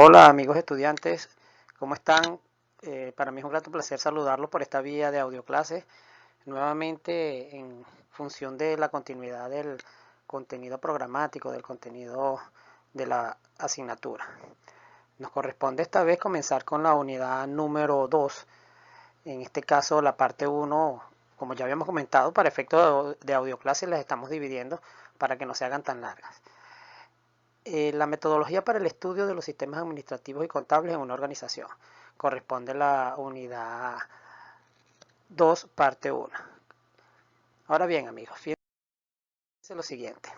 Hola amigos estudiantes, ¿cómo están? Para mí es un grato placer saludarlos por esta vía de audioclases, nuevamente en función de la continuidad del contenido programático, del contenido de la asignatura. Nos corresponde esta vez comenzar con la unidad número 2, en este caso la parte 1, como ya habíamos comentado, para efectos de audioclases las estamos dividiendo para que no se hagan tan largas. La metodología para el estudio de los sistemas administrativos y contables en una organización. Corresponde a la unidad 2, parte 1. Ahora bien, amigos, fíjense lo siguiente.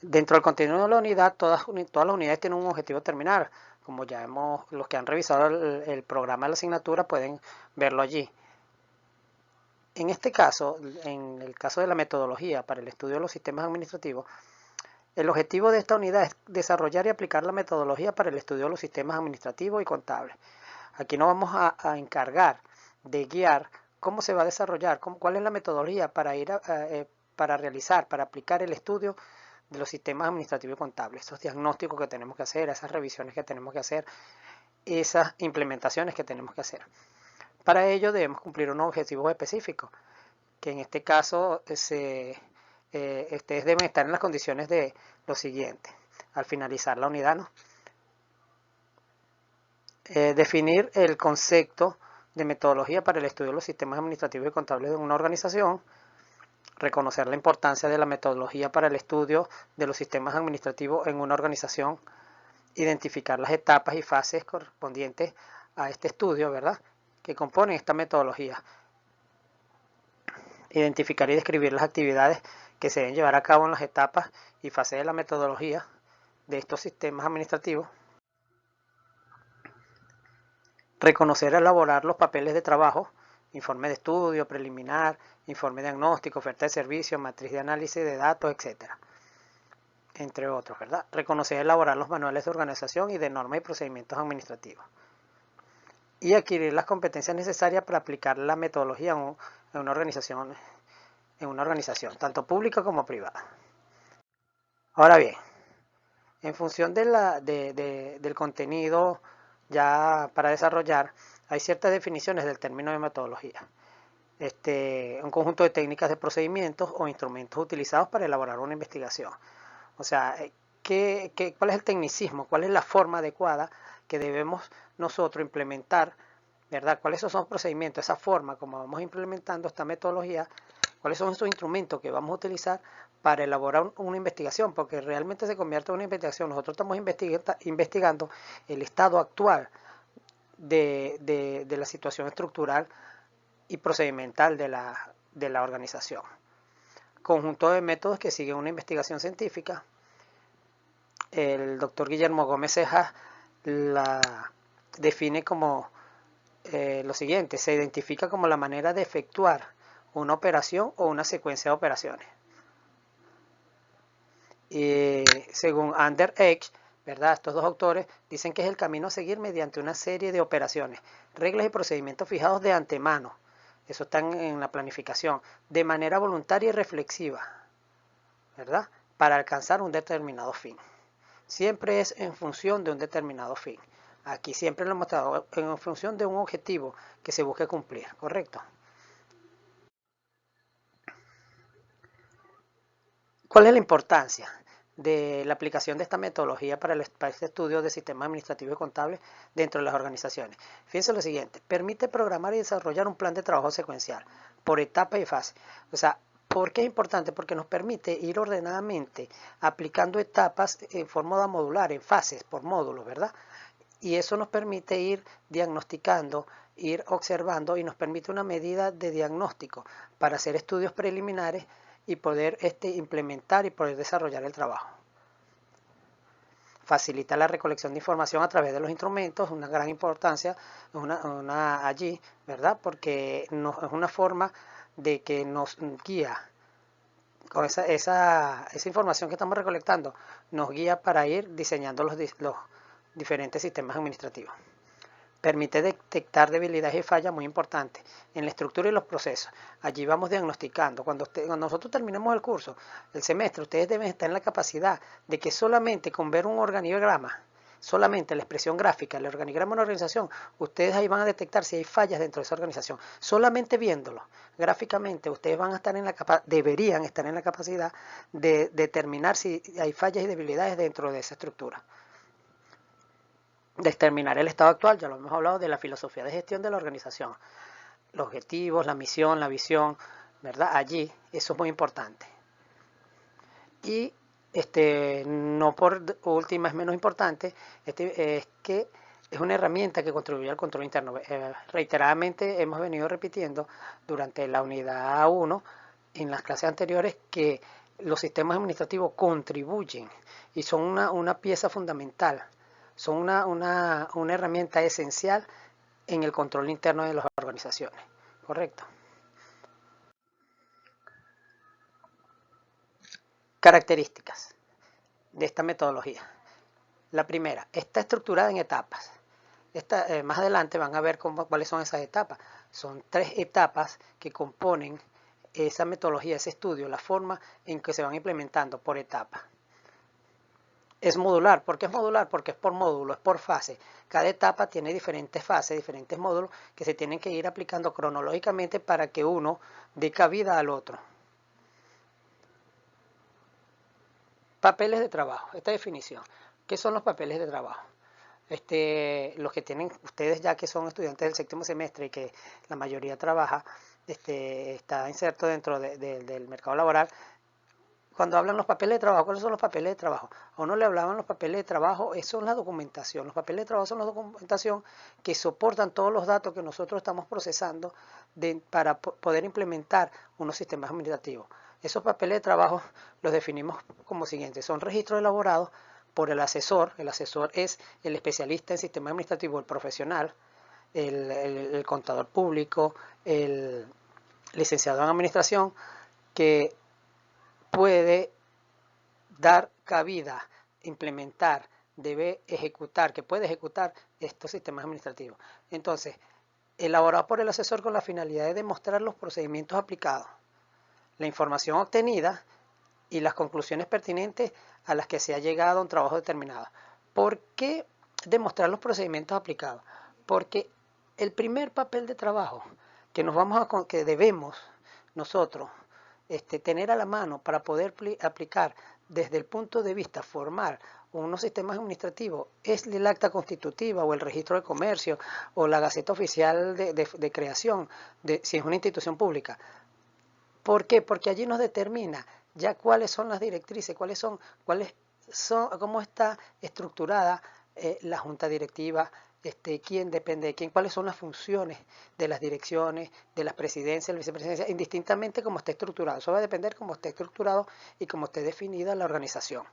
Dentro del contenido de la unidad, todas las unidades tienen un objetivo terminal. Como ya los que han revisado el programa de la asignatura pueden verlo allí. En este caso, en el caso de la metodología para el estudio de los sistemas administrativos, el objetivo de esta unidad es desarrollar y aplicar la metodología para el estudio de los sistemas administrativos y contables. Aquí nos vamos a encargar de guiar cómo se va a desarrollar, cuál es la metodología para realizar, para aplicar el estudio de los sistemas administrativos y contables, esos diagnósticos que tenemos que hacer, esas revisiones que tenemos que hacer, esas implementaciones que tenemos que hacer. Para ello debemos cumplir unos objetivos específicos, que en este caso ustedes deben estar en las condiciones de lo siguiente. Al finalizar la unidad, ¿no? Definir el concepto de metodología para el estudio de los sistemas administrativos y contables de una organización, reconocer la importancia de la metodología para el estudio de los sistemas administrativos en una organización, identificar las etapas y fases correspondientes a este estudio, ¿verdad?, que componen esta metodología, identificar y describir las actividades que se deben llevar a cabo en las etapas y fases de la metodología de estos sistemas administrativos, reconocer y elaborar los papeles de trabajo, informe de estudio, preliminar, informe de diagnóstico, oferta de servicios, matriz de análisis de datos, etc., entre otros, ¿verdad? Reconocer y elaborar los manuales de organización y de normas y procedimientos administrativos. Y adquirir las competencias necesarias para aplicar la metodología en una organización, tanto pública como privada. Ahora bien, en función del contenido ya para desarrollar, hay ciertas definiciones del término de metodología. Un conjunto de técnicas de procedimientos o instrumentos utilizados para elaborar una investigación. O sea, ¿cuál es el tecnicismo? ¿Cuál es la forma adecuada que debemos nosotros implementar? ¿Verdad? ¿Cuáles son los procedimientos? Esa forma, como vamos implementando esta metodología, ¿cuáles son esos instrumentos que vamos a utilizar para elaborar una investigación? Porque realmente se convierte en una investigación. Nosotros estamos investigando el estado actual de la situación estructural y procedimental de la organización. Conjunto de métodos que siguen una investigación científica. El doctor Guillermo Gómez Cejas la define como lo siguiente: se identifica como la manera de efectuar una operación o una secuencia de operaciones. Y según Ander Edge, ¿verdad?, estos dos autores dicen que es el camino a seguir mediante una serie de operaciones, reglas y procedimientos fijados de antemano. Eso está en la planificación, de manera voluntaria y reflexiva, ¿verdad?, para alcanzar un determinado fin. Siempre es en función de un determinado fin. Aquí siempre lo hemos mostrado en función de un objetivo que se busque cumplir, ¿correcto? ¿Cuál es la importancia de la aplicación de esta metodología para este estudio de sistemas administrativos y contables dentro de las organizaciones? Fíjense lo siguiente: permite programar y desarrollar un plan de trabajo secuencial por etapa y fase. O sea, ¿por qué es importante? Porque nos permite ir ordenadamente aplicando etapas en forma modular, en fases, por módulos, ¿verdad? Y eso nos permite ir diagnosticando, ir observando, y nos permite una medida de diagnóstico para hacer estudios preliminares y poder implementar y poder desarrollar el trabajo. Facilita la recolección de información a través de los instrumentos, una gran importancia allí, ¿verdad? Porque es una forma de que nos guía con esa información que estamos recolectando, nos guía para ir diseñando los diferentes sistemas administrativos. Permite detectar debilidades y fallas muy importantes en la estructura y los procesos. Allí vamos diagnosticando. Cuando nosotros terminemos el curso, el semestre, ustedes deben estar en la capacidad de que solamente con ver un organigrama solamente la expresión gráfica, el organigrama de una organización, ustedes ahí van a detectar si hay fallas dentro de esa organización. Solamente viéndolo gráficamente, ustedes van a estar en la deberían estar en la capacidad de determinar si hay fallas y debilidades dentro de esa estructura. Determinar el estado actual, ya lo hemos hablado, de la filosofía de gestión de la organización. Los objetivos, la misión, la visión, ¿verdad? Allí, eso es muy importante. Y no por última es menos importante, es que es una herramienta que contribuye al control interno. Reiteradamente hemos venido repitiendo durante la unidad 1 en las clases anteriores que los sistemas administrativos contribuyen y son una pieza fundamental, son una herramienta esencial en el control interno de las organizaciones. ¿Correcto? Características de esta metodología. La primera, está estructurada en etapas. Más adelante van a ver cuáles son esas etapas. Son 3 etapas que componen esa metodología, ese estudio, la forma en que se van implementando por etapa. Es modular. ¿Por qué es modular? Porque es por módulo, es por fase. Cada etapa tiene diferentes fases, diferentes módulos que se tienen que ir aplicando cronológicamente para que uno dé cabida al otro. Papeles de trabajo, esta definición. ¿Qué son los papeles de trabajo? Los que tienen ustedes ya que son estudiantes del séptimo semestre y que la mayoría trabaja, está inserto dentro del mercado laboral. Cuando hablan los papeles de trabajo, ¿cuáles son los papeles de trabajo? A uno le hablaban los papeles de trabajo, eso es la documentación. Los papeles de trabajo son la documentación que soportan todos los datos que nosotros estamos procesando para poder implementar unos sistemas administrativos. Esos papeles de trabajo los definimos como siguiente: son registros elaborados por el asesor es el especialista en sistema administrativo, el profesional, el contador público, el licenciado en administración, que puede dar cabida, implementar, debe ejecutar, que puede ejecutar estos sistemas administrativos. Entonces, elaborado por el asesor con la finalidad de demostrar los procedimientos aplicados, la información obtenida y las conclusiones pertinentes a las que se ha llegado a un trabajo determinado. ¿Por qué demostrar los procedimientos aplicados? Porque el primer papel de trabajo que debemos nosotros tener a la mano para poder aplicar desde el punto de vista formal unos sistemas administrativos es el acta constitutiva o el registro de comercio o la gaceta oficial de creación, si es una institución pública. ¿Por qué? Porque allí nos determina ya cuáles son las directrices, cómo está estructurada la junta directiva, quién depende de quién, cuáles son las funciones de las direcciones, de las presidencias, de la vicepresidencia, indistintamente cómo esté estructurado. Eso va a depender cómo esté estructurado y cómo esté definida la organización.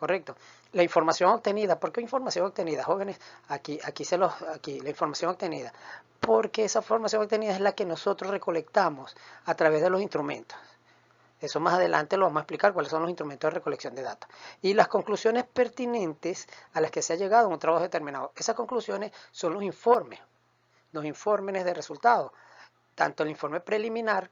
Correcto. La información obtenida. ¿Por qué información obtenida, jóvenes? Aquí la información obtenida. Porque esa información obtenida es la que nosotros recolectamos a través de los instrumentos. Eso más adelante lo vamos a explicar cuáles son los instrumentos de recolección de datos. Y las conclusiones pertinentes a las que se ha llegado en un trabajo determinado. Esas conclusiones son los informes de resultados. Tanto el informe preliminar,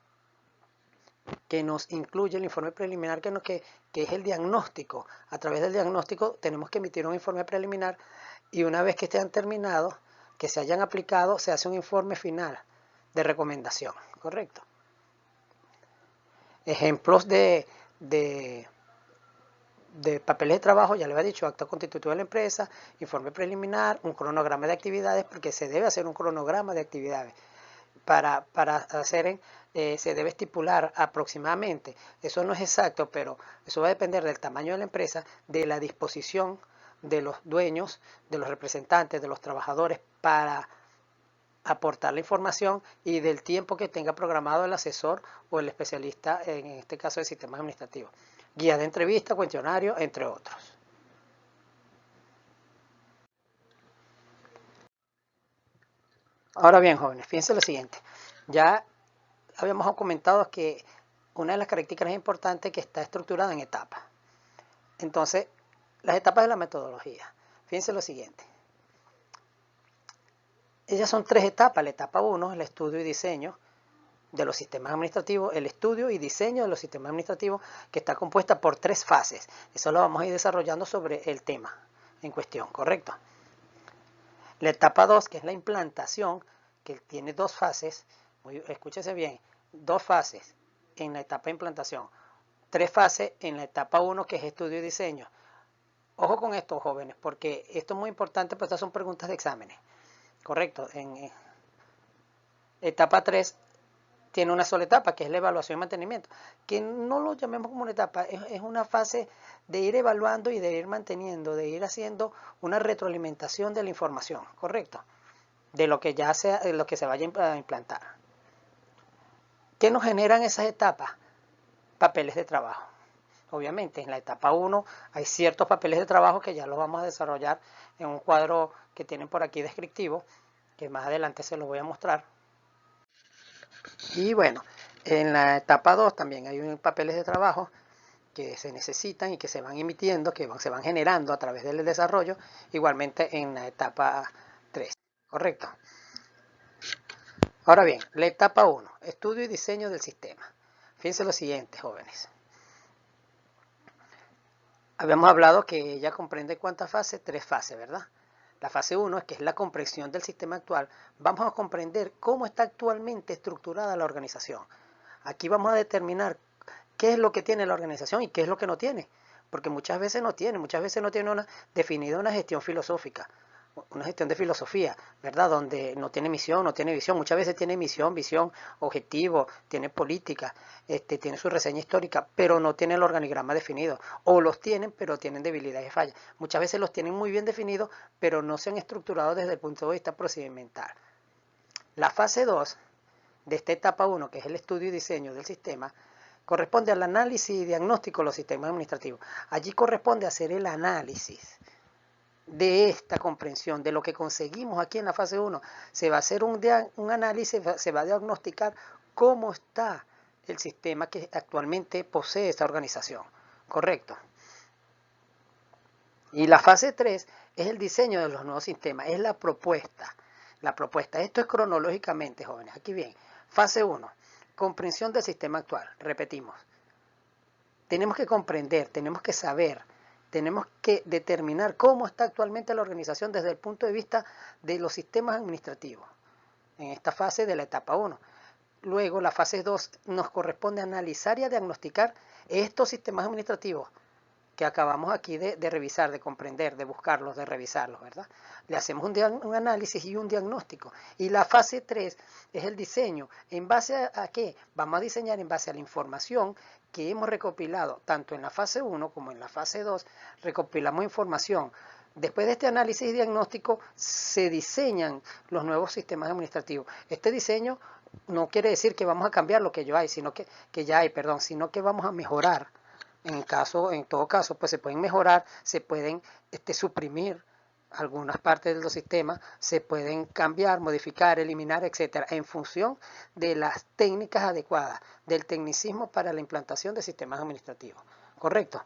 que nos incluye el informe preliminar, que es el diagnóstico. A través del diagnóstico tenemos que emitir un informe preliminar y una vez que estén terminados, que se hayan aplicado, se hace un informe final de recomendación. ¿Correcto? Ejemplos de papeles de trabajo, ya le había dicho: acta constitutiva de la empresa, informe preliminar, un cronograma de actividades, porque se debe hacer un cronograma de actividades. Para hacer, se debe estipular aproximadamente, eso no es exacto, pero eso va a depender del tamaño de la empresa, de la disposición de los dueños, de los representantes, de los trabajadores para aportar la información y del tiempo que tenga programado el asesor o el especialista, en este caso de sistemas administrativos. Guía de entrevista, cuestionario, entre otros. Ahora bien, jóvenes, fíjense lo siguiente. Ya habíamos comentado que una de las características importantes es que está estructurada en etapas. Entonces, las etapas de la metodología. Fíjense lo siguiente. Ellas son 3 etapas. La etapa 1 es el estudio y diseño de los sistemas administrativos, el estudio y diseño de los sistemas administrativos, que está compuesta por 3 fases. Eso lo vamos a ir desarrollando sobre el tema. en cuestión, ¿correcto? La etapa 2, que es la implantación, que tiene dos fases, escúchese bien, dos fases en la etapa de implantación, tres fases en la etapa 1, que es estudio y diseño. Ojo con esto, jóvenes, porque esto es muy importante, pues estas son preguntas de exámenes, ¿correcto? En etapa 3 tiene una sola etapa, que es la evaluación y mantenimiento, que no lo llamemos como una etapa, es una fase de ir evaluando y de ir manteniendo, de ir haciendo una retroalimentación de la información, ¿correcto? De lo que ya sea, de lo que se vaya a implantar. ¿Qué nos generan esas etapas? Papeles de trabajo. Obviamente, en la etapa 1 hay ciertos papeles de trabajo que ya los vamos a desarrollar en un cuadro que tienen por aquí descriptivo, que más adelante se los voy a mostrar. Y bueno, en la etapa 2 también hay unos papeles de trabajo que se necesitan y que se van emitiendo, que se van generando a través del desarrollo, igualmente en la etapa 3, ¿correcto? Ahora bien, la etapa 1, estudio y diseño del sistema. Fíjense lo siguiente, jóvenes. Habíamos hablado que ella comprende ¿cuántas fases? 3 fases, ¿verdad? La fase 1, que es la comprensión del sistema actual, vamos a comprender cómo está actualmente estructurada la organización. Aquí vamos a determinar qué es lo que tiene la organización y qué es lo que no tiene. Porque muchas veces no tiene definida una gestión filosófica, una gestión de filosofía, ¿verdad? Donde no tiene misión, no tiene visión. Muchas veces tiene misión, visión, objetivo, tiene política, tiene su reseña histórica, pero no tiene el organigrama definido. O los tienen, pero tienen debilidades y fallas. Muchas veces los tienen muy bien definidos, pero no se han estructurado desde el punto de vista procedimental. La fase 2 de esta etapa 1, que es el estudio y diseño del sistema, corresponde al análisis y diagnóstico de los sistemas administrativos. Allí corresponde hacer el análisis de esta comprensión, de lo que conseguimos aquí en la fase 1. Se va a hacer un análisis, se va a diagnosticar cómo está el sistema que actualmente posee esta organización. ¿Correcto? Y la fase 3 es el diseño de los nuevos sistemas, es la propuesta. La propuesta, esto es cronológicamente, jóvenes. Aquí bien, fase 1, comprensión del sistema actual. Repetimos, tenemos que comprender, tenemos que saber, tenemos que determinar cómo está actualmente la organización desde el punto de vista de los sistemas administrativos, en esta fase de la etapa 1. Luego, la fase 2 nos corresponde analizar y a diagnosticar estos sistemas administrativos que acabamos aquí de revisar, de comprender, de buscarlos, de revisarlos, ¿verdad? Le hacemos un análisis y un diagnóstico. Y la fase 3 es el diseño. ¿En base a qué? Vamos a diseñar en base a la información que hemos recopilado, tanto en la fase 1 como en la fase 2, recopilamos información. Después de este análisis y diagnóstico, se diseñan los nuevos sistemas administrativos. Este diseño no quiere decir que vamos a cambiar lo que ya hay, sino que vamos a mejorar. En todo caso, pues se pueden mejorar, se pueden suprimir algunas partes de los sistemas, se pueden cambiar, modificar, eliminar, etcétera, en función de las técnicas adecuadas, del tecnicismo para la implantación de sistemas administrativos. ¿Correcto?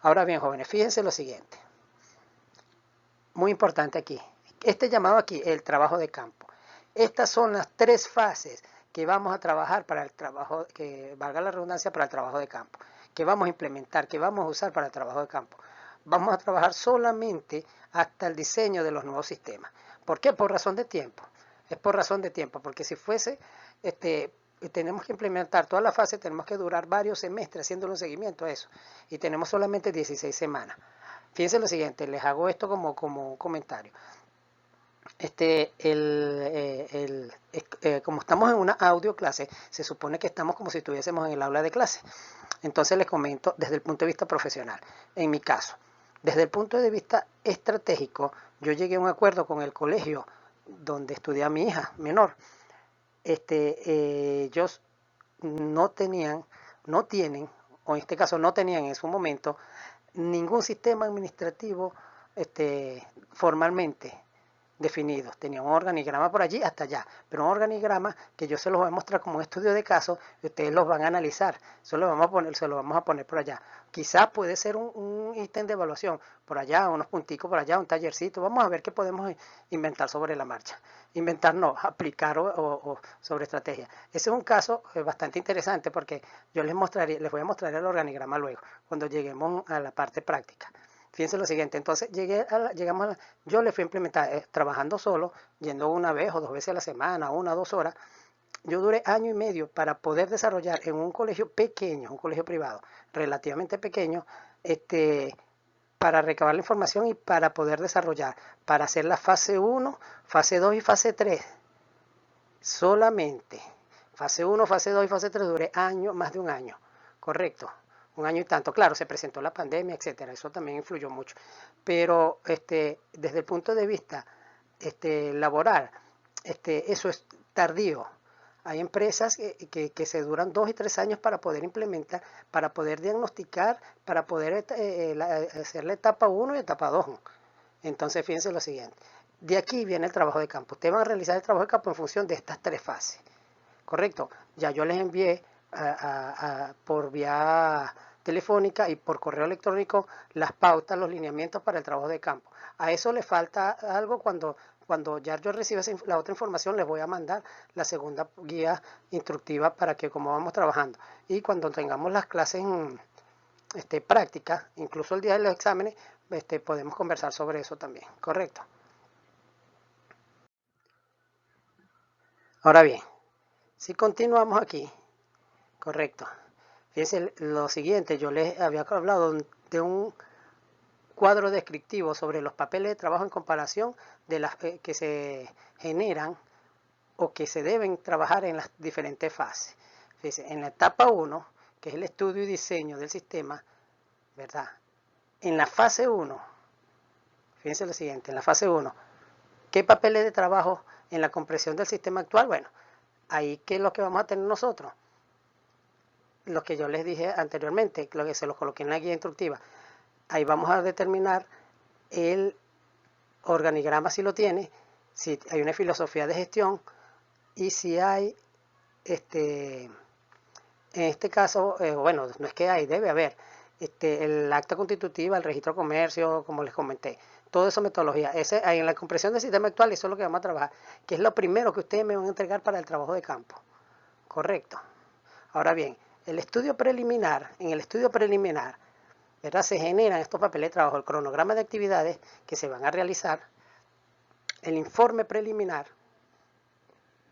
Ahora bien, jóvenes, fíjense lo siguiente. Muy importante aquí. Este llamado aquí, el trabajo de campo. Estas son las 3 fases que vamos a trabajar para el trabajo, que valga la redundancia, para el trabajo de campo, que vamos a implementar, que vamos a usar para el trabajo de campo. Vamos a trabajar solamente hasta el diseño de los nuevos sistemas. ¿Por qué? Por razón de tiempo. Es por razón de tiempo, porque si fuese, tenemos que implementar toda la fase, tenemos que durar varios semestres haciéndole un seguimiento a eso. Y tenemos solamente 16 semanas. Fíjense lo siguiente, les hago esto como un comentario. Como estamos en una audio clase, se supone que estamos como si estuviésemos en el aula de clase. Entonces les comento desde el punto de vista profesional. En mi caso, desde el punto de vista estratégico, yo llegué a un acuerdo con el colegio donde estudia mi hija menor. Ellos no tienen, o en este caso no tenían en su momento, ningún sistema administrativo formalmente definidos. Tenía un organigrama por allí hasta allá, pero un organigrama que yo se los voy a mostrar como un estudio de caso y ustedes los van a analizar. Se lo vamos a poner por allá. Quizás puede ser un ítem de evaluación por allá, unos punticos por allá, un tallercito. Vamos a ver qué podemos inventar sobre la marcha. Inventar no, aplicar o sobre estrategia. Ese es un caso bastante interesante porque yo les voy a mostrar el organigrama luego, cuando lleguemos a la parte práctica. Fíjense lo siguiente, entonces yo le fui a implementar, trabajando solo, yendo una vez o 2 veces a la semana, 1 o 2 horas. Yo duré 1 año y medio para poder desarrollar en un colegio pequeño, un colegio privado, relativamente pequeño, para recabar la información y para poder desarrollar, para hacer la fase 1, fase 2 y fase 3. Solamente fase 1, fase 2 y fase 3 duré más de un año, correcto, 1 año y tanto. Claro, se presentó la pandemia, etcétera, eso también influyó mucho. Pero desde el punto de vista laboral, eso es tardío. Hay empresas que se duran 2 y 3 años para poder implementar, para poder diagnosticar, para poder hacer la etapa 1 y etapa 2. Entonces, fíjense lo siguiente. De aquí viene el trabajo de campo. Ustedes van a realizar el trabajo de campo en función de estas 3 fases. ¿Correcto? Ya yo les envié por vía telefónica y por correo electrónico las pautas, los lineamientos para el trabajo de campo. A eso le falta algo cuando ya yo reciba la otra información, les voy a mandar la segunda guía instructiva para que como vamos trabajando. Y cuando tengamos las clases prácticas, incluso el día de los exámenes, podemos conversar sobre eso también. ¿Correcto? Ahora bien, si continuamos aquí, correcto. Fíjense lo siguiente, yo les había hablado de un cuadro descriptivo sobre los papeles de trabajo en comparación de las que se generan o que se deben trabajar en las diferentes fases. Fíjense, en la etapa 1, que es el estudio y diseño del sistema, ¿verdad? En la fase 1, fíjense lo siguiente, en la fase 1, ¿qué papeles de trabajo en la comprensión del sistema actual? Bueno, ahí ¿qué es lo que vamos a tener nosotros? Lo que yo les dije anteriormente, lo que se los coloqué en la guía instructiva. Ahí vamos a determinar el organigrama si lo tiene, si hay una filosofía de gestión y si hay, en este caso, bueno, no es que hay, debe haber, el acta constitutiva, el registro de comercio, como les comenté, todo eso metodología. Ahí en la comprensión del sistema actual, eso es lo que vamos a trabajar, que es lo primero que ustedes me van a entregar para el trabajo de campo. Correcto. Ahora bien, en el estudio preliminar, ¿verdad? Se generan estos papeles de trabajo, el cronograma de actividades que se van a realizar, el informe preliminar,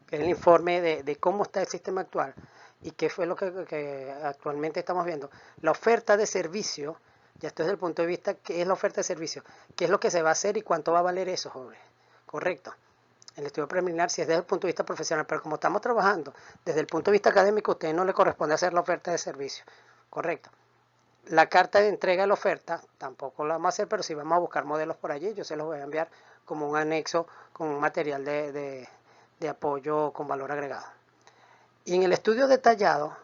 que es el informe de cómo está el sistema actual y qué fue lo que actualmente estamos viendo. La oferta de servicio, ya esto es desde el punto de vista, ¿qué es la oferta de servicio? ¿Qué es lo que se va a hacer y cuánto va a valer eso, jóvenes? Correcto. El estudio preliminar si es desde el punto de vista profesional, pero como estamos trabajando desde el punto de vista académico, a usted no le corresponde hacer la oferta de servicio. Correcto. La carta de entrega de la oferta tampoco la vamos a hacer, pero sí vamos a buscar modelos por allí. Yo se los voy a enviar como un anexo con un material de apoyo con valor agregado. Y en el estudio detallado,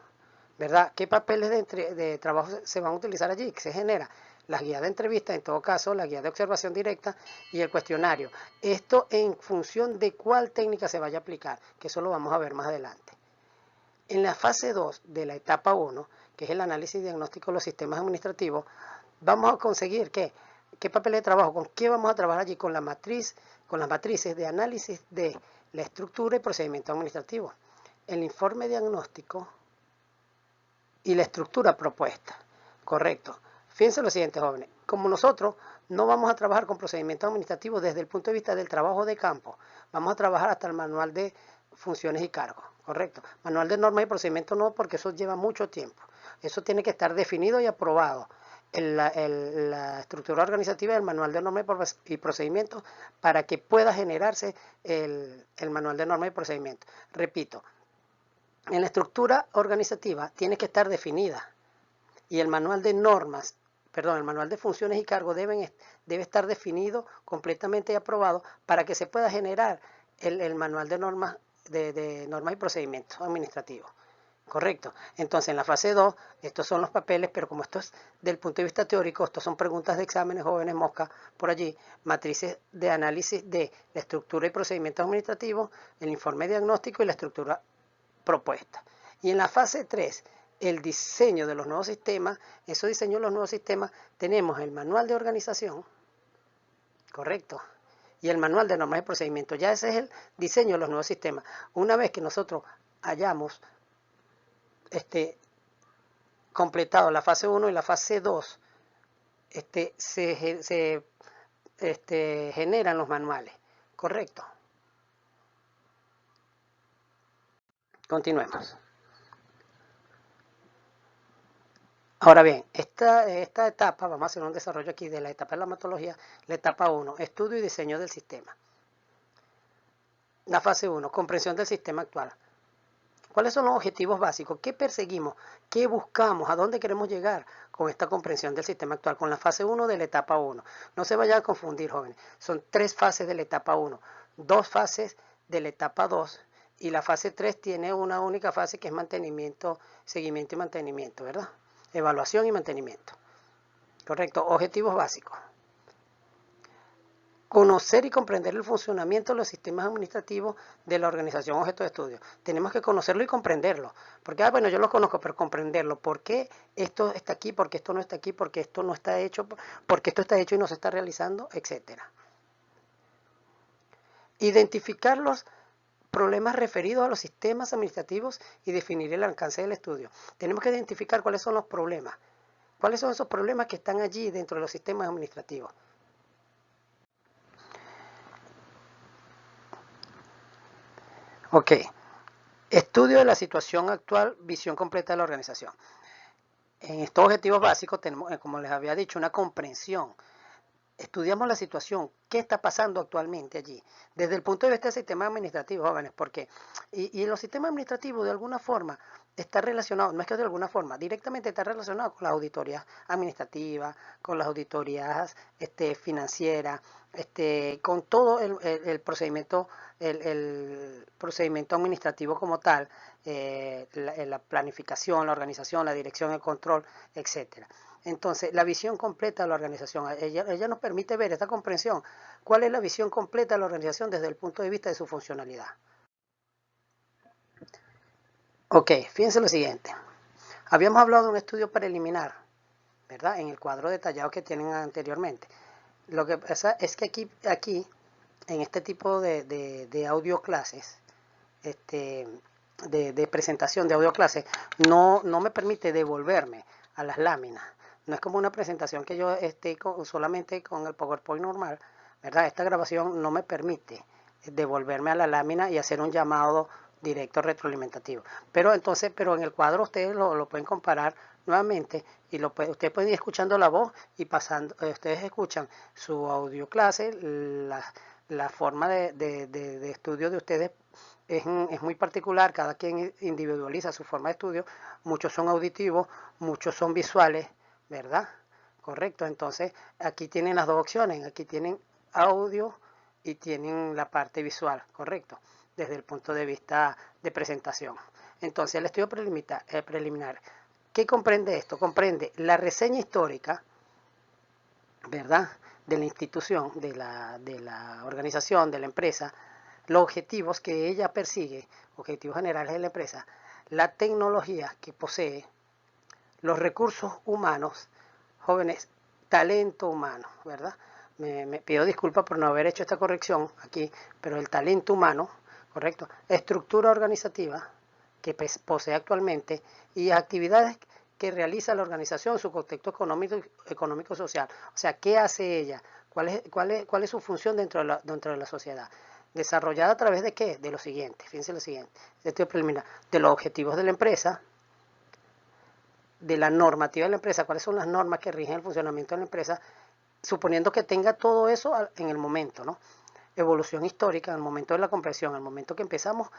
¿verdad? ¿Qué papeles de trabajo se van a utilizar allí? ¿Qué se genera? Las guías de entrevista, en todo caso, la guía de observación directa y el cuestionario. Esto en función de cuál técnica se vaya a aplicar, que eso lo vamos a ver más adelante. En la fase 2 de la etapa 1, que es el análisis y diagnóstico de los sistemas administrativos, vamos a conseguir qué papeles de trabajo, con qué vamos a trabajar allí, con las matrices de análisis de la estructura y procedimiento administrativo, el informe diagnóstico y la estructura propuesta. Correcto. Fíjense lo siguiente, jóvenes. Como nosotros no vamos a trabajar con procedimientos administrativos desde el punto de vista del trabajo de campo, vamos a trabajar hasta el manual de funciones y cargos. Correcto. Manual de normas y procedimientos no, porque eso lleva mucho tiempo. Eso tiene que estar definido y aprobado. La estructura organizativa del manual de normas y procedimientos para que pueda generarse el manual de normas y procedimientos. Repito, en la estructura organizativa tiene que estar definida y el manual de normas, el manual de funciones y cargos debe estar definido completamente y aprobado para que se pueda generar el manual de normas y procedimientos administrativos. Correcto. Entonces, en la fase 2, estos son los papeles, pero como esto es del punto de vista teórico, estos son preguntas de exámenes, jóvenes mosca, por allí, matrices de análisis de la estructura y procedimientos administrativos, el informe diagnóstico y la estructura propuesta. Y en la fase 3, el diseño de los nuevos sistemas, esos diseños de los nuevos sistemas, tenemos el manual de organización, correcto, y el manual de normas y procedimientos. Ya ese es el diseño de los nuevos sistemas. Una vez que nosotros hayamos completado la fase 1 y la fase 2 se generan los manuales, ¿correcto? Continuemos. Ahora bien, esta etapa, vamos a hacer un desarrollo aquí de la etapa de la metodología, la etapa 1, estudio y diseño del sistema. La fase 1, comprensión del sistema actual. ¿Cuáles son los objetivos básicos? ¿Qué perseguimos? ¿Qué buscamos? ¿A dónde queremos llegar con esta comprensión del sistema actual? Con la fase 1 de la etapa 1. No se vayan a confundir, jóvenes. Son 3 fases de la etapa 1, 2 fases de la etapa 2 y la fase 3 tiene una única fase que es mantenimiento, seguimiento y mantenimiento, ¿verdad? Evaluación y mantenimiento. Correcto. Objetivos básicos. Conocer y comprender el funcionamiento de los sistemas administrativos de la organización objeto de estudio. Tenemos que conocerlo y comprenderlo. Porque, bueno, yo lo conozco, pero comprenderlo. ¿Por qué esto está aquí? ¿Por qué esto no está aquí? ¿Por qué esto no está hecho? ¿Por qué esto está hecho y no se está realizando? Etcétera. Identificar los problemas referidos a los sistemas administrativos y definir el alcance del estudio. Tenemos que identificar cuáles son los problemas. ¿Cuáles son esos problemas que están allí dentro de los sistemas administrativos? Ok. Estudio de la situación actual, visión completa de la organización. En estos objetivos básicos tenemos, como les había dicho, una comprensión. Estudiamos la situación, qué está pasando actualmente allí, desde el punto de vista del sistema administrativo, jóvenes, porque, y los sistemas administrativos de alguna forma está relacionado, no es que de alguna forma, directamente está relacionado con las auditorías administrativas, con las auditorías financieras, con todo el procedimiento, el procedimiento administrativo como tal, la planificación, la organización, la dirección, el control, etcétera. Entonces, la visión completa de la organización, ella nos permite ver esta comprensión. ¿Cuál es la visión completa de la organización desde el punto de vista de su funcionalidad? Ok, fíjense lo siguiente. Habíamos hablado de un estudio preliminar, ¿verdad? En el cuadro detallado que tienen anteriormente. Lo que pasa es que aquí en este tipo de audio clases, de presentación de audio clases, no me permite devolverme a las láminas. No es como una presentación que yo esté solamente con el PowerPoint normal, ¿verdad? Esta grabación no me permite devolverme a la lámina y hacer un llamado directo retroalimentativo. Pero entonces, en el cuadro ustedes lo pueden comparar nuevamente y ustedes pueden ir escuchando la voz y pasando, ustedes escuchan su audio clase, la forma de estudio de ustedes es muy particular, cada quien individualiza su forma de estudio, muchos son auditivos, muchos son visuales, ¿verdad? Correcto, entonces aquí tienen las dos opciones, aquí tienen audio y tienen la parte visual, correcto, desde el punto de vista de presentación. Entonces el estudio preliminar, ¿qué comprende esto? Comprende la reseña histórica, ¿verdad?, de la institución, de la organización, de la empresa, los objetivos que ella persigue, objetivos generales de la empresa, la tecnología que posee, los recursos humanos, jóvenes, talento humano, ¿verdad? Me pido disculpas por no haber hecho esta corrección aquí, pero el talento humano, ¿correcto? Estructura organizativa que posee actualmente y actividades que realiza la organización, su contexto económico-social. O sea, ¿qué hace ella? ¿Cuál es su función dentro de la sociedad? Desarrollada a través de qué? De lo siguiente, fíjense lo siguiente, esto preliminar, de los objetivos de la empresa, de la normativa de la empresa, cuáles son las normas que rigen el funcionamiento de la empresa, suponiendo que tenga todo eso en el momento, ¿no? Evolución histórica, en el momento de la comprensión, en el momento que empezamos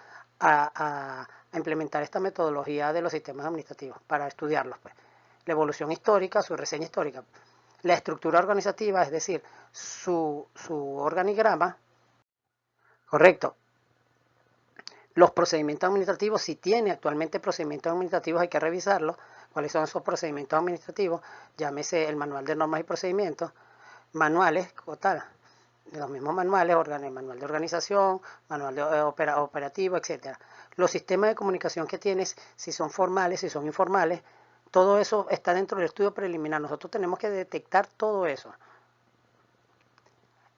a implementar esta metodología de los sistemas administrativos para estudiarlos, pues. La evolución histórica, su reseña histórica, la estructura organizativa, es decir, su organigrama, correcto. Los procedimientos administrativos, si tiene actualmente procedimientos administrativos, hay que revisarlos. ¿Cuáles son esos procedimientos administrativos? Llámese el manual de normas y procedimientos, manuales, o tal, de los mismos manuales, manual de organización, manual de operativo, etcétera. Los sistemas de comunicación que tienes, si son formales, si son informales, todo eso está dentro del estudio preliminar. Nosotros tenemos que detectar todo eso.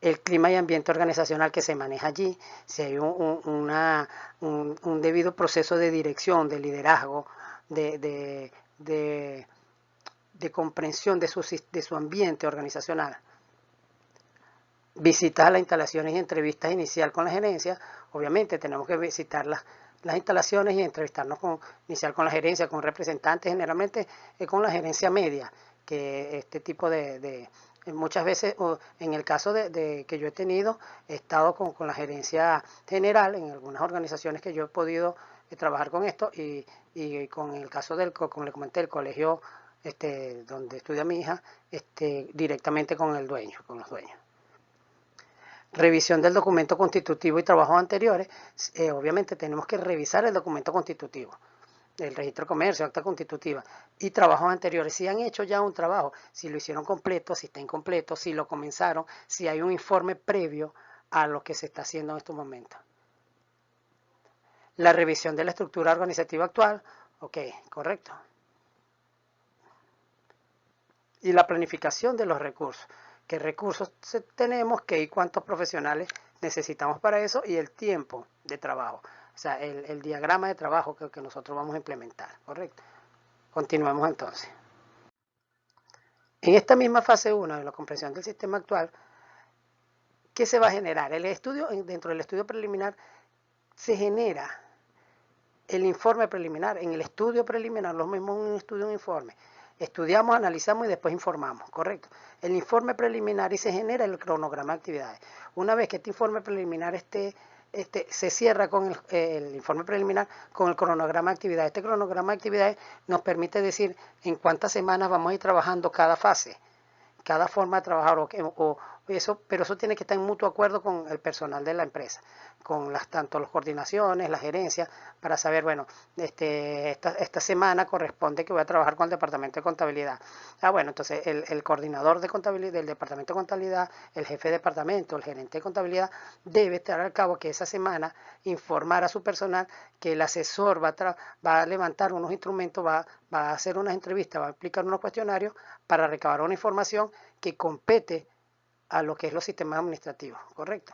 El clima y ambiente organizacional que se maneja allí, si hay un debido proceso de dirección, de liderazgo, de de comprensión de su ambiente organizacional. Visitar las instalaciones y entrevistas inicial con la gerencia. Obviamente tenemos que visitar las instalaciones y entrevistarnos inicial con la gerencia, con representantes, generalmente con la gerencia media, que este tipo muchas veces, en el caso que yo he tenido, he estado con la gerencia general en algunas organizaciones que yo he podido trabajar con esto, y con el caso como le comenté, el colegio donde estudia mi hija, directamente con el dueño, con los dueños. Revisión del documento constitutivo y trabajos anteriores. Obviamente tenemos que revisar el documento constitutivo, el registro de comercio, acta constitutiva y trabajos anteriores. Si han hecho ya un trabajo, si lo hicieron completo, si está incompleto, si lo comenzaron, si hay un informe previo a lo que se está haciendo en estos momentos. La revisión de la estructura organizativa actual. Ok, correcto. Y la planificación de los recursos. ¿Qué recursos tenemos? ¿Qué y cuántos profesionales necesitamos para eso? Y el tiempo de trabajo. O sea, el diagrama de trabajo que nosotros vamos a implementar. ¿Correcto? Continuemos entonces. En esta misma fase 1 de la comprensión del sistema actual, ¿qué se va a generar? Dentro del estudio preliminar se genera el informe preliminar. En el estudio preliminar, lo mismo un estudio, un informe. Estudiamos, analizamos y después informamos, ¿correcto? El informe preliminar y se genera el cronograma de actividades. Una vez que este informe preliminar se cierra con el informe preliminar con el cronograma de actividades. Este cronograma de actividades nos permite decir en cuántas semanas vamos a ir trabajando cada fase, cada forma de trabajar, pero eso tiene que estar en mutuo acuerdo con el personal de la empresa, con tanto las coordinaciones, las gerencias, para saber, bueno, esta semana corresponde que voy a trabajar con el departamento de contabilidad. Bueno, entonces el coordinador de contabilidad del departamento de contabilidad, el jefe de departamento, el gerente de contabilidad, debe estar al cabo que esa semana informar a su personal que el asesor va a levantar unos instrumentos, va a hacer unas entrevistas, va a aplicar unos cuestionarios para recabar una información que compete a lo que es los sistemas administrativos, ¿correcto?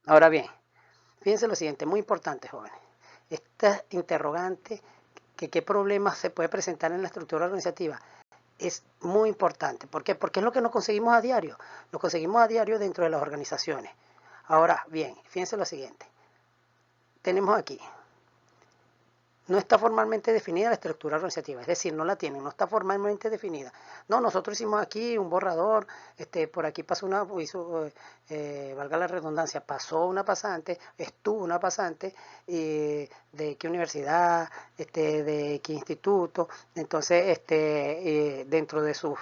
Ahora bien, fíjense lo siguiente, muy importante, jóvenes. Esta interrogante, que qué problemas se puede presentar en la estructura organizativa, es muy importante. ¿Por qué? Porque es lo que nos conseguimos a diario. Lo conseguimos a diario dentro de las organizaciones. Ahora bien, fíjense lo siguiente. Tenemos aquí, no está formalmente definida la estructura organizativa, es decir, no la tienen, no está formalmente definida. No, nosotros hicimos aquí un borrador, por aquí pasó valga la redundancia, pasó una pasante, estuvo una pasante, de qué universidad, de qué instituto. Entonces, dentro de sus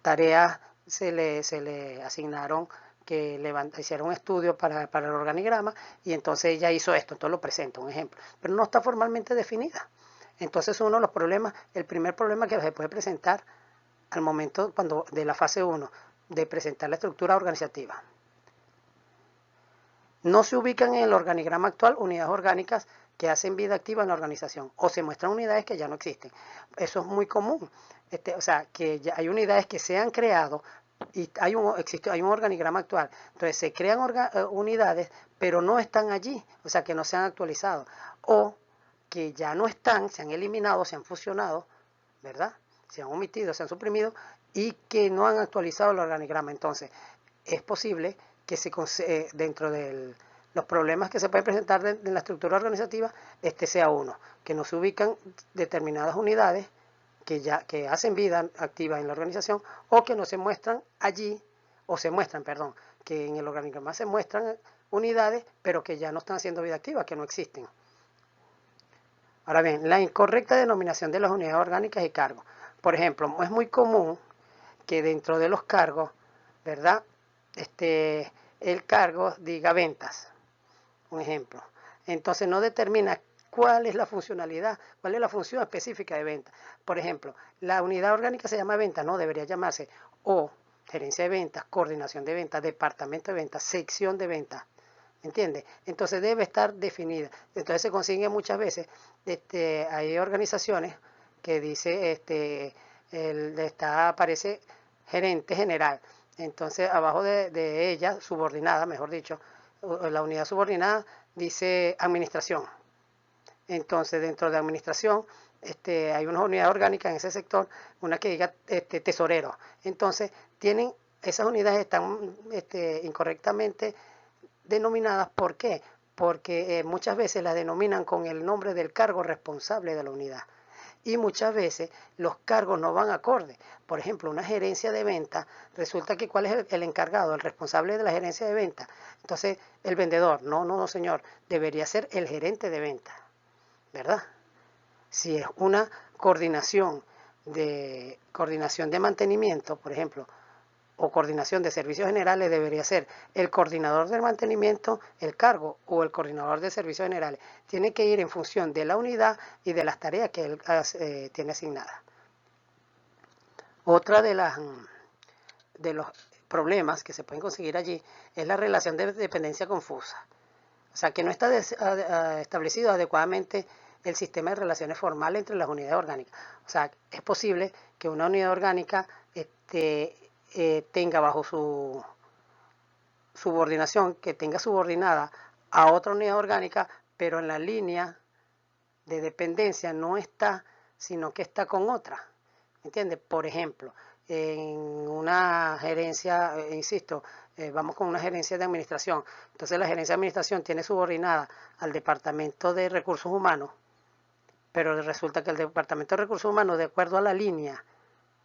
tareas se le asignaron que hicieron un estudio para el organigrama, y entonces ella hizo esto, entonces lo presento, un ejemplo, pero no está formalmente definida. Entonces uno de los problemas, el primer problema que se puede presentar al momento de la fase 1, de presentar la estructura organizativa. No se ubican en el organigrama actual unidades orgánicas que hacen vida activa en la organización, o se muestran unidades que ya no existen. Eso es muy común. O sea, que ya hay unidades que se han creado y hay un organigrama actual. Entonces se crean unidades, pero no están allí, o sea, que no se han actualizado, o que ya no están, se han eliminado, se han fusionado, ¿verdad? Se han omitido, se han suprimido, y que no han actualizado el organigrama. Entonces, es posible que dentro de los problemas que se pueden presentar en la estructura organizativa, sea uno, que no se ubican determinadas unidades que hacen vida activa en la organización, o que no se muestran allí, o se muestran, perdón, que en el organigrama se muestran unidades, pero que ya no están haciendo vida activa, que no existen. Ahora bien, la incorrecta denominación de las unidades orgánicas y cargos. Por ejemplo, es muy común que dentro de los cargos, ¿verdad? El cargo diga ventas, un ejemplo. Entonces no determina cuál es la funcionalidad, cuál es la función específica de venta. Por ejemplo, la unidad orgánica se llama venta, no debería llamarse o gerencia de ventas, coordinación de ventas, departamento de ventas, sección de ventas. ¿Entiende? Entonces debe estar definida. Entonces se consigue muchas veces, hay organizaciones que dice, aparece gerente general. Entonces abajo de ella, subordinada, mejor dicho, la unidad subordinada dice administración. Entonces dentro de administración hay unas unidades orgánicas en ese sector, una que diga tesorero. Entonces, esas unidades están incorrectamente denominadas. ¿Por qué? Porque muchas veces las denominan con el nombre del cargo responsable de la unidad. Y muchas veces los cargos no van acorde. Por ejemplo, una gerencia de venta, resulta que ¿cuál es el encargado, el responsable de la gerencia de venta? Entonces, el vendedor, no, señor, debería ser el gerente de venta, ¿verdad? Si es una coordinación de mantenimiento, por ejemplo, o coordinación de servicios generales, debería ser el coordinador del mantenimiento, el cargo, o el coordinador de servicios generales. Tiene que ir en función de la unidad y de las tareas que él tiene asignadas. Otra de los problemas que se pueden conseguir allí es la relación de dependencia confusa. O sea, que no está establecido adecuadamente el sistema de relaciones formales entre las unidades orgánicas. O sea, es posible que una unidad orgánica tenga bajo su subordinación, que tenga subordinada a otra unidad orgánica, pero en la línea de dependencia no está, sino que está con otra. ¿Entiendes? Por ejemplo, en una gerencia, insisto, vamos con una gerencia de administración. Entonces la gerencia de administración tiene subordinada al departamento de recursos humanos, pero resulta que el departamento de recursos humanos, de acuerdo a la línea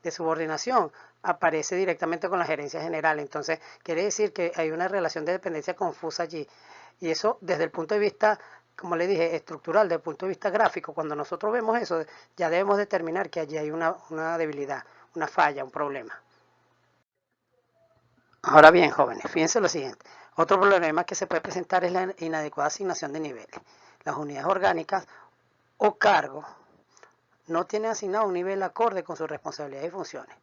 de subordinación, aparece directamente con la gerencia general. Entonces quiere decir que hay una relación de dependencia confusa allí. Y eso desde el punto de vista, como le dije, estructural, desde el punto de vista gráfico, cuando nosotros vemos eso, ya debemos determinar que allí hay una debilidad, una falla, un problema. Ahora bien, jóvenes, fíjense lo siguiente. Otro problema que se puede presentar es la inadecuada asignación de niveles. Las unidades orgánicas o cargos no tienen asignado un nivel acorde con sus responsabilidades y funciones.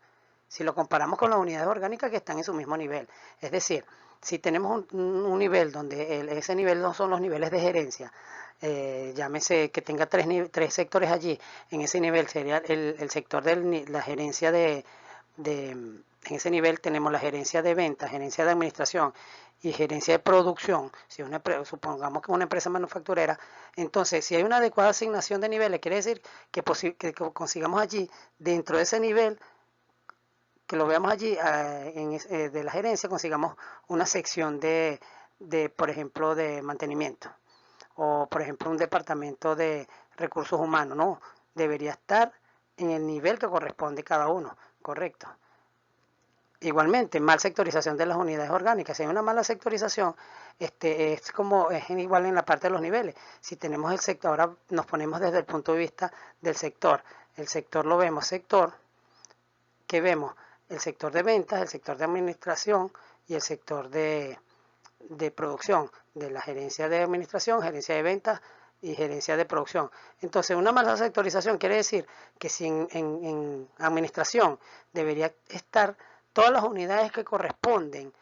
Si lo comparamos con las unidades orgánicas que están en su mismo nivel. Es decir, si tenemos un nivel donde ese nivel no son los niveles de gerencia, llámese que tenga tres sectores allí, en ese nivel sería el sector de la gerencia en ese nivel tenemos la gerencia de ventas, gerencia de administración y gerencia de producción. Si supongamos que es una empresa manufacturera, entonces si hay una adecuada asignación de niveles, quiere decir que consigamos allí, dentro de ese nivel, que lo veamos allí de la gerencia, consigamos una sección por ejemplo, de mantenimiento, o por ejemplo un departamento de recursos humanos. No, debería estar en el nivel que corresponde cada uno, correcto. Igualmente, mal sectorización de las unidades orgánicas. Si hay una mala sectorización, es igual en la parte de los niveles. Si tenemos el sector, ahora nos ponemos desde el punto de vista del sector. El sector lo vemos, que vemos el sector de ventas, el sector de administración y el sector de producción, de la gerencia de administración, gerencia de ventas y gerencia de producción. Entonces, una mala sectorización quiere decir que si en administración debería estar todas las unidades que corresponden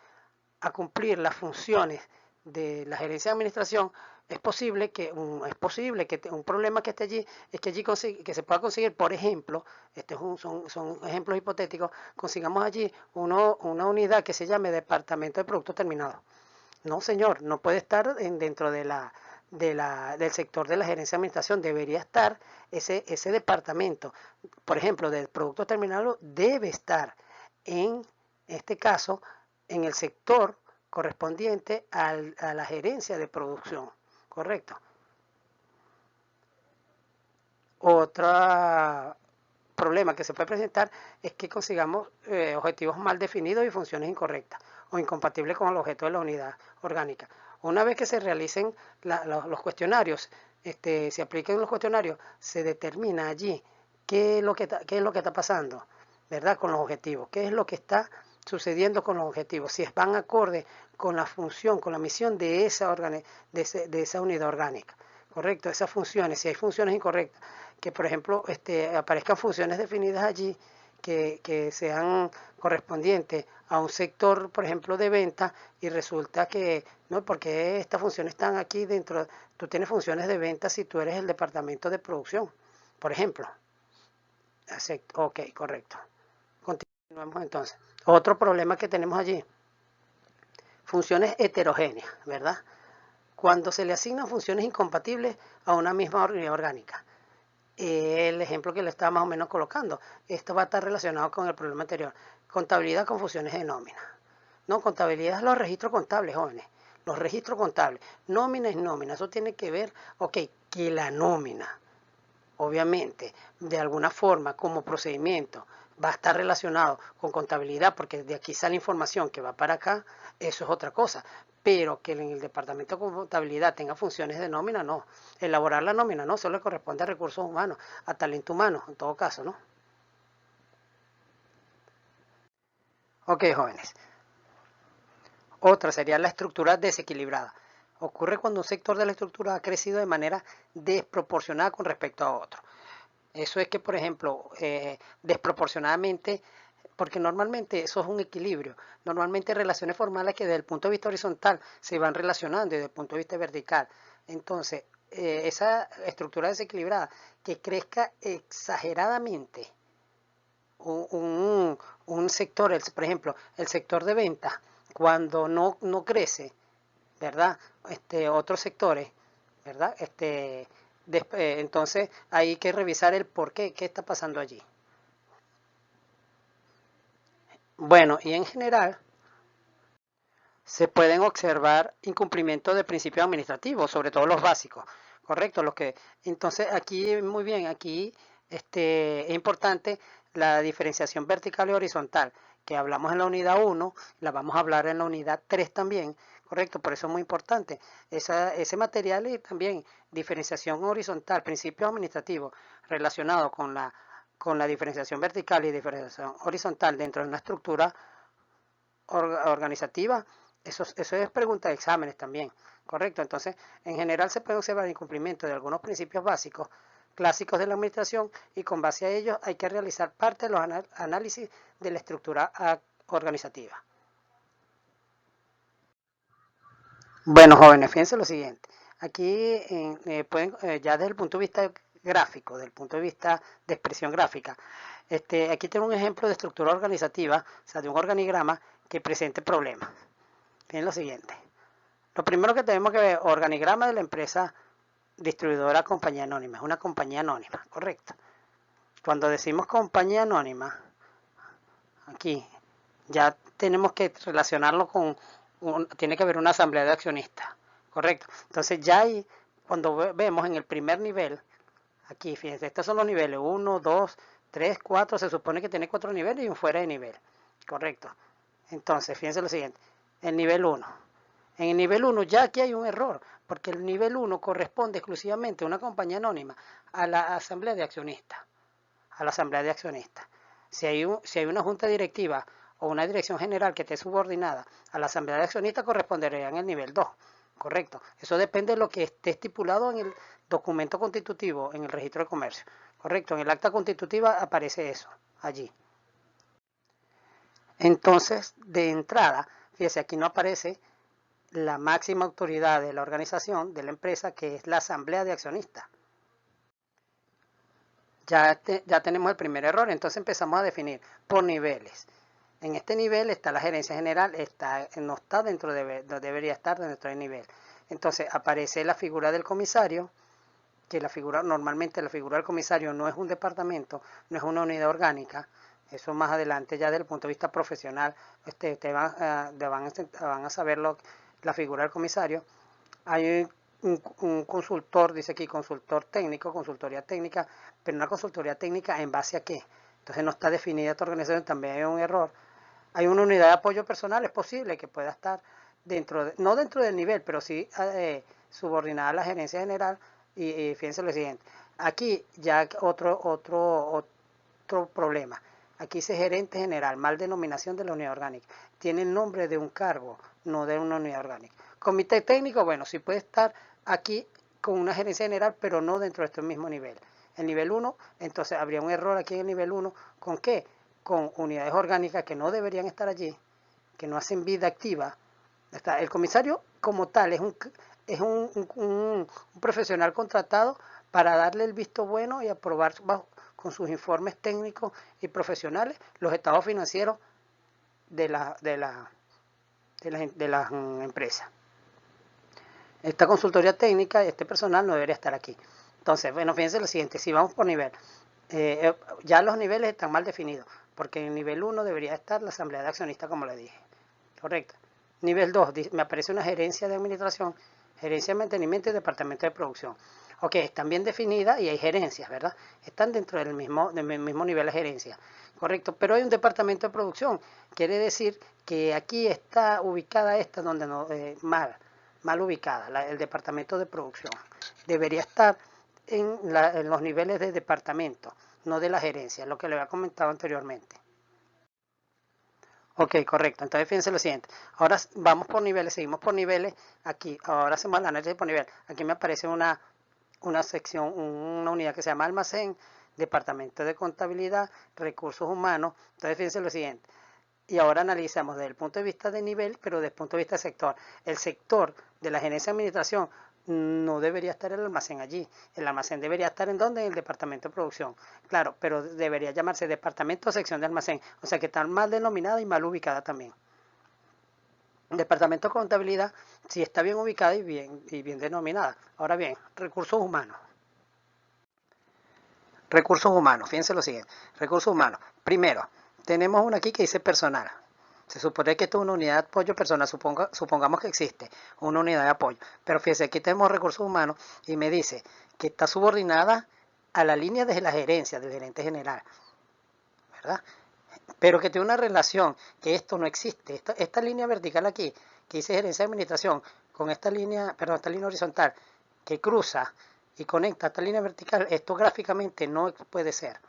a cumplir las funciones de la gerencia de administración, es posible que un problema que esté allí es que allí que se pueda conseguir, por ejemplo, son ejemplos hipotéticos, consigamos allí una unidad que se llame Departamento de Productos Terminados. No, señor, no puede estar dentro del sector de la gerencia de administración. Debería estar ese departamento, por ejemplo, de productos terminados, debe estar en este caso en el sector correspondiente a la gerencia de producción, correcto. Otro problema que se puede presentar es que consigamos objetivos mal definidos y funciones incorrectas o incompatibles con el objeto de la unidad orgánica. Una vez que se realicen los cuestionarios, se apliquen los cuestionarios, se determina allí qué es lo que está pasando, ¿verdad? Con los objetivos, qué es lo que está sucediendo con los objetivos, si van acorde con la función, con la misión de esa unidad orgánica, correcto, esas funciones. Si hay funciones incorrectas, que por ejemplo aparezcan funciones definidas allí que sean correspondientes a un sector, por ejemplo, de venta, y resulta que, no, porque estas funciones están aquí dentro, tú tienes funciones de venta si tú eres el departamento de producción, por ejemplo. Ok, correcto. Continuamos entonces. Otro problema que tenemos allí, funciones heterogéneas, ¿verdad? Cuando se le asignan funciones incompatibles a una misma unidad orgánica. el ejemplo que le estaba más o menos colocando. Esto va a estar relacionado con el problema anterior. Contabilidad con funciones de nómina. No, contabilidad es los registros contables, jóvenes. Los registros contables. Nómina es nómina. Eso tiene que ver, ok, que la nómina, obviamente, de alguna forma, como procedimiento, va a estar relacionado con contabilidad, porque de aquí sale información que va para acá, eso es otra cosa. Pero que en el departamento de contabilidad tenga funciones de nómina, no. Elaborar la nómina, no, solo le corresponde a recursos humanos, a talento humano, en todo caso, ¿no? Ok, jóvenes. Otra sería la estructura desequilibrada. Ocurre cuando un sector de la estructura ha crecido de manera desproporcionada con respecto a otro. Eso es que, por ejemplo, desproporcionadamente, porque normalmente eso es un equilibrio. Normalmente relaciones formales que desde el punto de vista horizontal se van relacionando y desde el punto de vista vertical. Entonces, esa estructura desequilibrada que crezca exageradamente un sector, por ejemplo, el sector de ventas, cuando no crece, ¿verdad? Otros sectores, ¿verdad? Entonces hay que revisar el por qué está pasando allí. Bueno, y en general se pueden observar incumplimientos de principios administrativos, sobre todo los básicos, ¿correcto? Entonces aquí, muy bien, aquí es importante la diferenciación vertical y horizontal, que hablamos en la unidad 1, la vamos a hablar en la unidad 3 también, ¿correcto? Por eso es muy importante. Ese material y también diferenciación horizontal, principios administrativos relacionados con la diferenciación vertical y diferenciación horizontal dentro de una estructura organizativa, eso es pregunta de exámenes también, ¿correcto? Entonces, en general se puede observar el incumplimiento de algunos principios básicos, clásicos de la administración, y con base a ellos hay que realizar parte de los análisis de la estructura organizativa. Bueno, jóvenes, fíjense lo siguiente. Aquí ya desde el punto de vista gráfico, desde el punto de vista de expresión gráfica, aquí tengo un ejemplo de estructura organizativa, o sea, de un organigrama que presente problemas. Miren lo siguiente. Lo primero que tenemos que ver, organigrama de la empresa distribuidora compañía anónima. Es una compañía anónima, correcto. Cuando decimos compañía anónima, aquí ya tenemos que relacionarlo con, tiene que haber una asamblea de accionistas, correcto. Entonces ya ahí, cuando vemos en el primer nivel, aquí, fíjense, estos son los niveles, 1, 2, 3, 4, se supone que tiene 4 niveles y un fuera de nivel, correcto. Entonces, fíjense lo siguiente, el nivel 1. En el nivel 1 ya aquí hay un error, porque el nivel 1 corresponde exclusivamente a una compañía anónima, a la asamblea de accionistas, a la asamblea de accionistas. Si hay una junta directiva o una dirección general que esté subordinada a la asamblea de accionistas, correspondería en el nivel 2, correcto. Eso depende de lo que esté estipulado en el documento constitutivo, en el registro de comercio, correcto. En el acta constitutiva aparece eso, allí. Entonces, de entrada, fíjese, aquí no aparece la máxima autoridad de la organización, de la empresa, que es la asamblea de accionistas. Ya tenemos el primer error, entonces empezamos a definir por niveles. En este nivel está la gerencia general, no está dentro no debería estar dentro del nivel. Entonces aparece la figura del comisario, que normalmente la figura del comisario no es un departamento, no es una unidad orgánica. Eso más adelante ya desde el punto de vista profesional te van a saber la figura del comisario. Hay un consultor, dice aquí consultor técnico, consultoría técnica, pero una consultoría técnica ¿en base a qué? Entonces no está definida esta organización, también hay un error. Hay una unidad de apoyo personal, es posible que pueda estar no dentro del nivel, pero sí subordinada a la gerencia general. Y fíjense lo siguiente, aquí ya otro problema. Aquí dice gerente general, mal denominación de la unidad orgánica. Tiene el nombre de un cargo, no de una unidad orgánica. Comité técnico, bueno, sí puede estar aquí con una gerencia general, pero no dentro de este mismo nivel. El nivel 1, entonces habría un error aquí en el nivel 1. ¿Con qué? Con unidades orgánicas que no deberían estar allí, que no hacen vida activa. El comisario como tal es un profesional contratado para darle el visto bueno y aprobar con sus informes técnicos y profesionales los estados financieros de las empresas. Esta consultoría técnica, este personal no debería estar aquí. Entonces, bueno, fíjense lo siguiente, si vamos por nivel, ya los niveles están mal definidos, porque en el nivel 1 debería estar la asamblea de accionistas, como le dije. Correcto. Nivel 2, me aparece una gerencia de administración, gerencia de mantenimiento y departamento de producción. Ok, están bien definidas y hay gerencias, ¿verdad? Están dentro del mismo nivel de gerencia. Correcto, pero hay un departamento de producción. Quiere decir que aquí está ubicada esta donde no, mal ubicada, el departamento de producción. Debería estar en los niveles de departamento, no de la gerencia, lo que le había comentado anteriormente. Ok, correcto. Entonces fíjense lo siguiente. Ahora vamos por niveles, seguimos por niveles. Aquí, ahora hacemos el análisis por nivel. Aquí me aparece una sección, una unidad que se llama almacén, departamento de contabilidad, recursos humanos. Entonces fíjense lo siguiente. Y ahora analizamos desde el punto de vista de nivel, pero desde el punto de vista de sector. El sector de la gerencia de administración no debería estar el almacén allí. El almacén debería estar en donde, en el departamento de producción. Claro, pero debería llamarse departamento o sección de almacén. O sea que está mal denominada y mal ubicada también. El departamento de contabilidad sí está bien ubicada y bien denominada. Ahora bien, recursos humanos. Recursos humanos, fíjense lo siguiente. Recursos humanos. Primero, tenemos una aquí que dice personal. Se supone que esto es una unidad de apoyo personal, supongamos que existe una unidad de apoyo. Pero fíjense, aquí tenemos recursos humanos y me dice que está subordinada a la línea de la gerencia, del gerente general, ¿verdad? Pero que tiene una relación, que esto no existe. Esta línea vertical aquí, que dice gerencia de administración, con esta línea, perdón, esta línea horizontal, que cruza y conecta esta línea vertical, esto gráficamente no puede ser.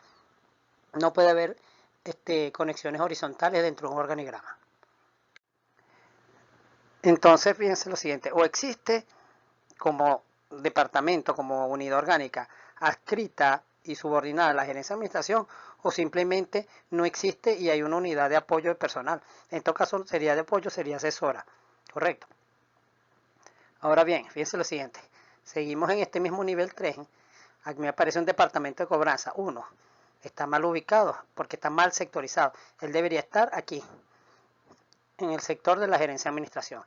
No puede haber conexiones horizontales dentro de un organigrama. Entonces, fíjense lo siguiente, o existe como departamento, como unidad orgánica, adscrita y subordinada a la gerencia de administración, o simplemente no existe y hay una unidad de apoyo de personal. En todo caso, sería de apoyo, sería asesora. Correcto. Ahora bien, fíjense lo siguiente. Seguimos en este mismo nivel 3. Aquí me aparece un departamento de cobranza. 1. Está mal ubicado porque está mal sectorizado. Él debería estar aquí, en el sector de la gerencia de administración.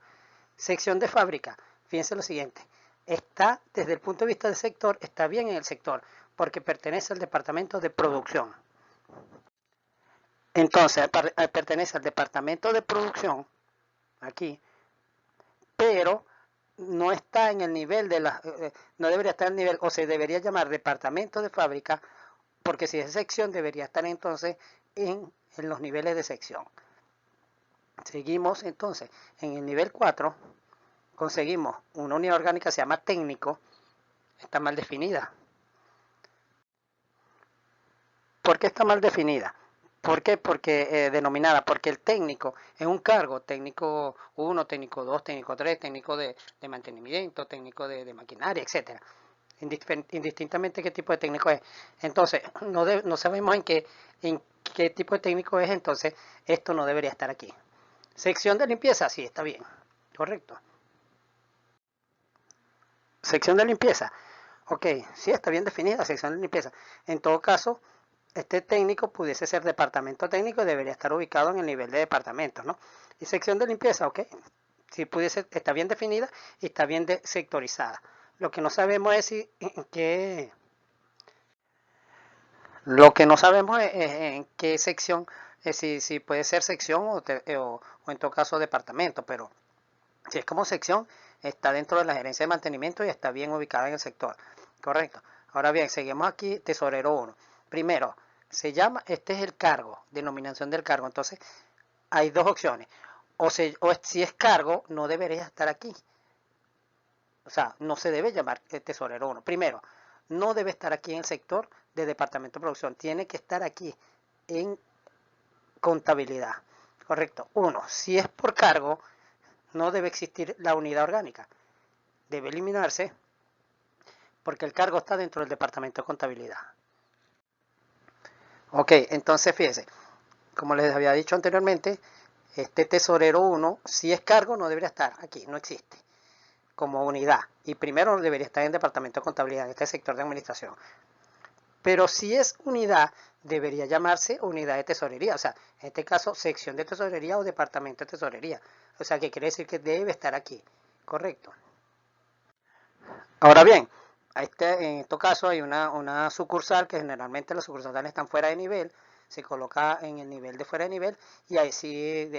Sección de fábrica. Fíjense lo siguiente. Está, desde el punto de vista del sector, está bien en el sector, porque pertenece al departamento de producción. Entonces, pertenece al departamento de producción, aquí, pero no está en el nivel de la, no debería estar en el nivel, o se debería llamar departamento de fábrica, porque si es sección debería estar entonces en los niveles de sección. Seguimos entonces en el nivel 4, conseguimos una unidad orgánica que se llama técnico, está mal definida. ¿Por qué está mal definida? ¿Por qué? Porque denominada, porque el técnico es un cargo, técnico 1, técnico 2, técnico 3, técnico de mantenimiento, técnico de maquinaria, etcétera. Indistintamente qué tipo de técnico es. Entonces, no sabemos en qué tipo de técnico es, entonces esto no debería estar aquí. Sección de limpieza, sí, está bien, correcto. Sección de limpieza, ok, sí, está bien definida, sección de limpieza. En todo caso, este técnico pudiese ser departamento técnico y debería estar ubicado en el nivel de departamento, ¿no? Y sección de limpieza, ok, si pudiese, está bien definida y está bien sectorizada. Lo que no sabemos es si en qué, lo que no sabemos es en qué sección, si puede ser sección o en todo caso departamento, pero si es como sección, está dentro de la gerencia de mantenimiento y está bien ubicada en el sector. Correcto. Ahora bien, seguimos aquí, tesorero 1. Primero, se llama, este es el cargo, denominación del cargo. Entonces, hay dos opciones. O si es cargo, no debería estar aquí. O sea, no se debe llamar tesorero 1. Primero, no debe estar aquí en el sector de departamento de producción. Tiene que estar aquí en contabilidad. Correcto. 1. Si es por cargo, no debe existir la unidad orgánica. Debe eliminarse porque el cargo está dentro del departamento de contabilidad. Ok, entonces fíjense, como les había dicho anteriormente, este tesorero 1, si es cargo, no debería estar aquí, no existe, como unidad. Y primero debería estar en el departamento de contabilidad, en este sector de administración. Pero si es unidad, debería llamarse unidad de tesorería. O sea, en este caso, sección de tesorería o departamento de tesorería. O sea, que quiere decir que debe estar aquí. Correcto. Ahora bien, en estos casos hay una sucursal, que generalmente las sucursales están fuera de nivel, se coloca en el nivel de fuera de nivel y ahí sí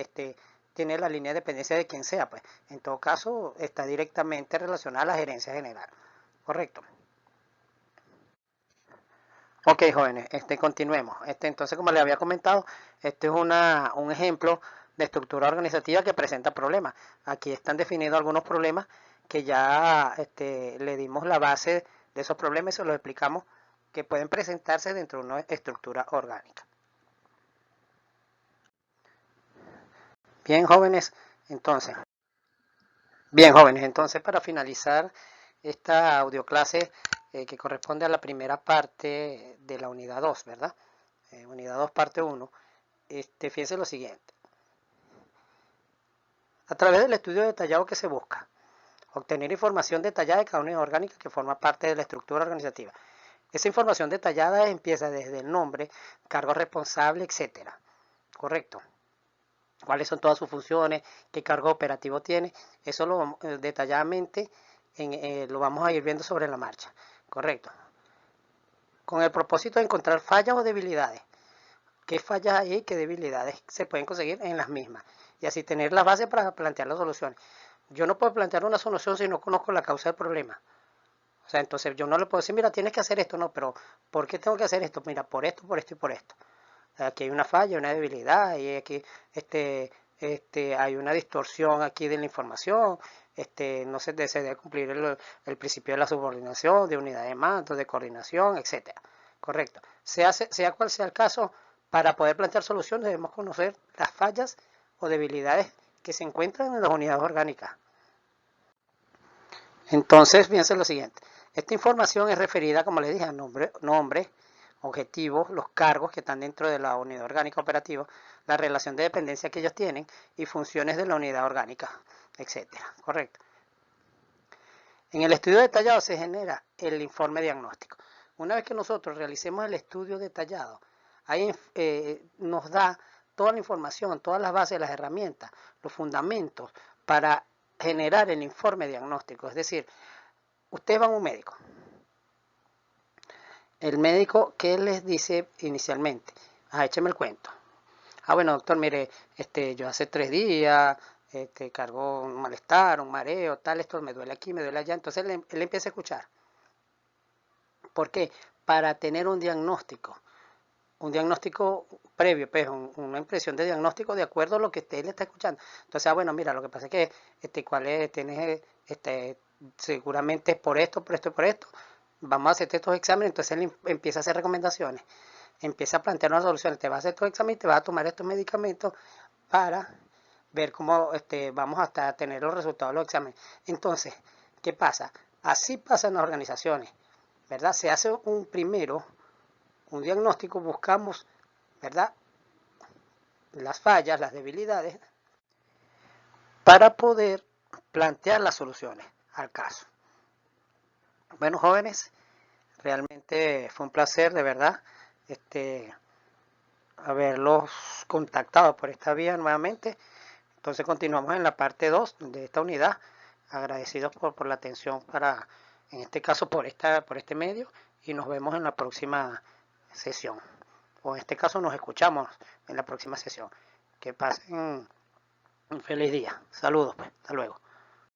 tiene la línea de dependencia de quien sea, pues. En todo caso está directamente relacionada a la gerencia general. Correcto. Ok, jóvenes, continuemos. Entonces, como les había comentado, este es un ejemplo de estructura organizativa que presenta problemas. Aquí están definidos algunos problemas que ya le dimos la base de esos problemas y se los explicamos, que pueden presentarse dentro de una estructura orgánica. Bien, jóvenes, entonces, para finalizar esta audioclase que corresponde a la primera parte de la unidad 2, ¿verdad? Unidad 2, parte 1. Fíjense lo siguiente. A través del estudio detallado que se busca, obtener información detallada de cada unidad orgánica que forma parte de la estructura organizativa. Esa información detallada empieza desde el nombre, cargo responsable, etcétera. Correcto. Cuáles son todas sus funciones, qué cargo operativo tiene. Eso detalladamente lo vamos a ir viendo sobre la marcha. Correcto. Con el propósito de encontrar fallas o debilidades. ¿Qué fallas hay y qué debilidades se pueden conseguir en las mismas? Y así tener las bases para plantear las soluciones. Yo no puedo plantear una solución si no conozco la causa del problema. O sea, entonces yo no le puedo decir, mira, tienes que hacer esto, no, pero ¿por qué tengo que hacer esto? Mira, por esto y por esto. Aquí hay una falla, una debilidad, y aquí hay una distorsión aquí de la información, no se debe cumplir el principio de la subordinación, de unidad de mando, de coordinación, etcétera. Correcto. Sea cual sea el caso, para poder plantear soluciones debemos conocer las fallas o debilidades que se encuentran en las unidades orgánicas. Entonces, fíjense lo siguiente. Esta información es referida, como les dije, a nombre, objetivos, los cargos que están dentro de la unidad orgánica operativa, la relación de dependencia que ellos tienen y funciones de la unidad orgánica, etcétera. Correcto. En el estudio detallado se genera el informe diagnóstico. Una vez que nosotros realicemos el estudio detallado, ahí nos da toda la información, todas las bases, las herramientas, los fundamentos para generar el informe diagnóstico. Es decir, ustedes van a un médico. El médico, ¿qué les dice inicialmente? Écheme el cuento. Bueno, doctor, mire, yo hace 3 días cargo un malestar, un mareo, tal, esto me duele aquí, me duele allá. Entonces él empieza a escuchar. ¿Por qué? Para tener un diagnóstico previo, pues una impresión de diagnóstico de acuerdo a lo que usted le está escuchando. Entonces, bueno, mira, lo que pasa es que cuál es, tienes, seguramente es por esto, por esto y por esto. Vamos a hacerte estos exámenes, entonces él empieza a hacer recomendaciones, empieza a plantear una solución, te va a hacer estos exámenes, te va a tomar estos medicamentos para ver cómo vamos hasta tener los resultados de los exámenes. Entonces, ¿qué pasa? Así pasa en las organizaciones, ¿verdad? Se hace un diagnóstico, buscamos, ¿verdad?, las fallas, las debilidades, para poder plantear las soluciones al caso. Bueno, jóvenes, realmente fue un placer, de verdad, haberlos contactado por esta vía nuevamente. Entonces continuamos en la parte 2 de esta unidad. Agradecidos por la atención en este caso, por este medio, y nos vemos en la próxima sesión. O en este caso nos escuchamos en la próxima sesión. Que pasen un feliz día. Saludos, pues. Hasta luego.